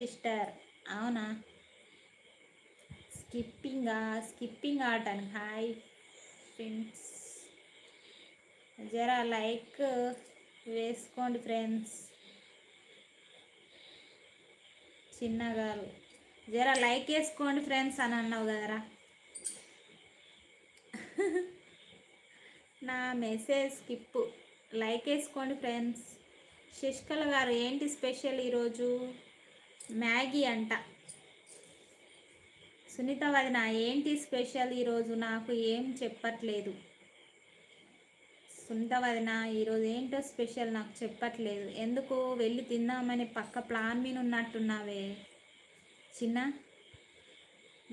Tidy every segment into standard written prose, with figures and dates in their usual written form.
Sister అవునా? Skipping ఆటని hi friends, జరా లైక్ వేసుకోండి ఫ్రెండ్స్. చిన్నగారు జరా లైక్ వేసుకోండి ఫ్రెండ్స్ అని అన్నావు కదరా. నా మెసేజ్ స్కిప్, లైక్ వేసుకోండి ఫ్రెండ్స్. శశికళ గారు ఏంటి స్పెషల్ ఈరోజు? మ్యాగీ అంట. సునీత వదిన ఏంటి స్పెషల్ ఈరోజు? నాకు ఏం చెప్పట్లేదు. సునీత వదిన ఈరోజు ఏంటో స్పెషల్ నాకు చెప్పట్లేదు. ఎందుకు వెళ్ళి తిందామని పక్క ప్లాన్ మీద ఉన్నట్టున్నావే చిన్న.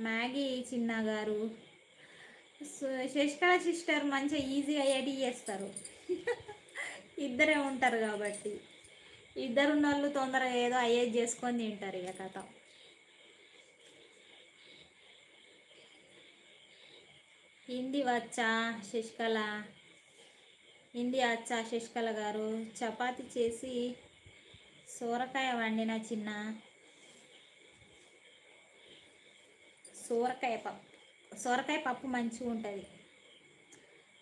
మ్యాగీ చిన్న గారు, శశికళ సిస్టర్ మంచిగా ఈజీగా ఎడిట్ చేస్తారు. ఇద్దరే ఉంటారు కాబట్టి, ఇద్దరున్న వాళ్ళు తొందరగా ఏదో అయ్యేది చేసుకొని తింటారు ఇక కథ. హిందీ వచ్చా శశికళ? హిందీ వచ్చా శశికళ గారు? చపాతి చేసి సోరకాయ వండిన చిన్న. సోరకాయ పప్పు మంచిగా ఉంటుంది.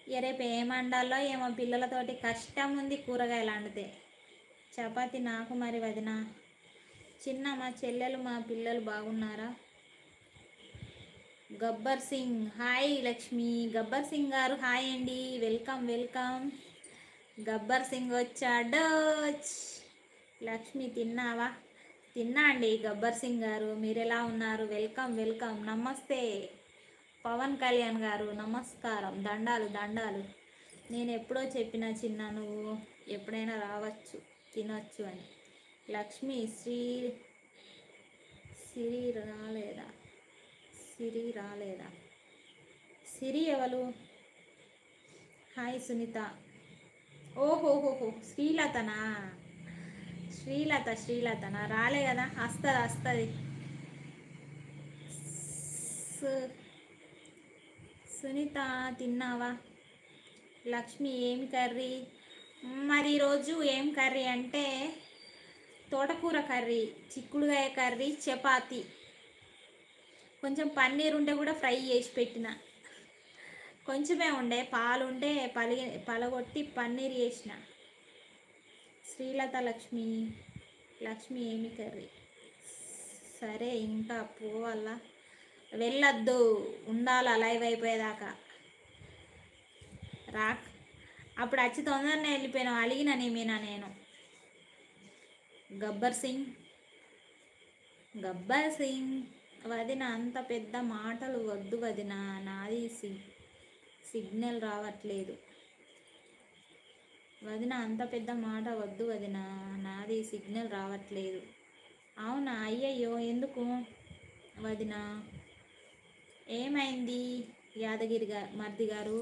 ఇక రేపు ఏం వండాలో ఏమో, పిల్లలతోటి కష్టం ఉంది కూరగాయలు వండితే. చపాతి నాకు మరి వదిన. చిన్న మా చెల్లెలు మా పిల్లలు బాగున్నారా? గబ్బర్ సింగ్ హాయ్ లక్ష్మి. గబ్బర్ సింగ్ గారు హాయ్ అండి, వెల్కమ్ వెల్కమ్. గబ్బర్ సింగ్ వచ్చాడోచ్. లక్ష్మి తిన్నావా? తిన్నా అండి. గబ్బర్ సింగ్ గారు మీరు ఎలా ఉన్నారు? Welcome welcome. నమస్తే పవన్ కళ్యాణ్ గారు, నమస్కారం. దండాలు దండాలు. నేను ఎప్పుడో చెప్పిన చిన్న, నువ్వు ఎప్పుడైనా రావచ్చు తినొచ్చు అని. లక్ష్మి సిరి రాలేదా? సిరి ఎవరు? హాయ్ సునీత. ఓహోహోహో శ్రీలతనా? శ్రీలతనా? రాలే కదా, వస్తుంది. సునీత తిన్నావా? లక్ష్మి ఏమి కర్రీ? మరి ఈరోజు ఏం కర్రీ అంటే తోటకూర కర్రీ, చిక్కుడుగాయ కర్రీ, చపాతి, కొంచెం పన్నీర్ ఉంటే కూడా ఫ్రై చేసి పెట్టిన. కొంచెమే ఉండే, పాలు ఉంటే పలగొట్టి పన్నీర్ చేసిన. శ్రీలత లక్ష్మి ఏమి కర్రీ? సరే ఇంకా పోవాలా? వెళ్ళొద్దు, ఉండాలా లైవ్ అయిపోయేదాకా. అప్పుడు వచ్చి తొందరనే వెళ్ళిపోయినావు, అలిగిన నేమేనా నేను. గబ్బర్ సింగ్ వదిన అంత పెద్ద మాటలు వద్దు వదిన, నాది సిగ్నల్ రావట్లేదు. వదిన అంత పెద్ద మాట వద్దు వదిన, నాది సిగ్నల్ రావట్లేదు. అవునా? అయ్యయ్యో ఎందుకు వదిన? ఏమైంది యాదగిరి మర్ది గారు?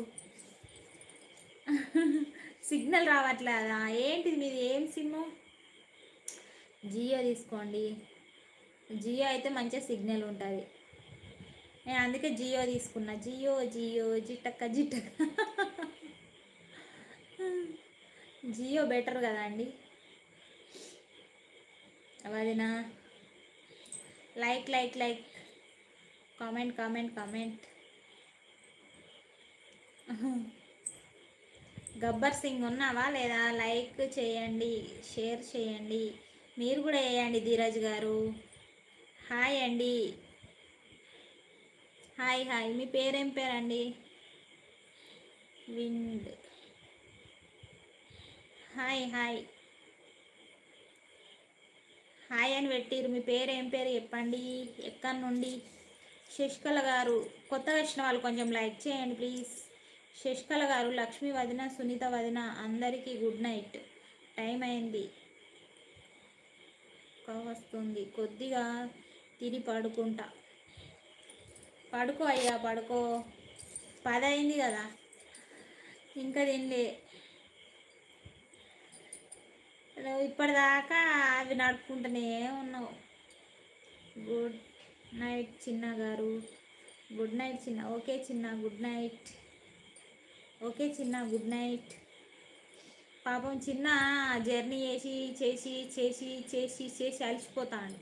సిగ్నల్ రావట్లేదా? ఏంటిది మీది? ఏం సిమ్ము? జియో తీసుకోండి. జియో అయితే మంచిగా సిగ్నల్ ఉంటుంది. నేను అందుకే జియో తీసుకున్నా. జియో జిటక్క జియో బెటర్ కదా అండి వదినా. Like comment. గబ్బర్ సింగ్ ఉన్నావా లేదా? లైక్ చేయండి, షేర్ చేయండి. మీరు కూడా వేయండి ధీరజ్ గారు. హాయ్ అండి. హాయ్. మీ పేరేం పేరండి? విండ్. హాయ్ అని పెట్టిరు. మీ పేరు ఏం పేరు చెప్పండి, ఎక్కడి నుండి? శశికళ గారు కొత్తగా వచ్చిన వాళ్ళు కొంచెం లైక్ చేయండి ప్లీజ్. శశికళ గారు, లక్ష్మీ వదిన, సునీత వదిన అందరికీ గుడ్ నైట్. టైం అయింది, వస్తుంది. కొద్దిగా తిని పడుకుంటా. పడుకో అయ్యా పడుకో, 10 అయింది కదా, ఇంకా తినలే. నువ్వు ఇప్పటిదాకా అవి నడుపుకుంటూనే ఉన్నావు. గుడ్ నైట్ చిన్న గారు. గుడ్ నైట్ చిన్న. ఓకే చిన్న గుడ్ నైట్. పాపం చిన్న జర్నీ చేసి అలసిపోతాడు.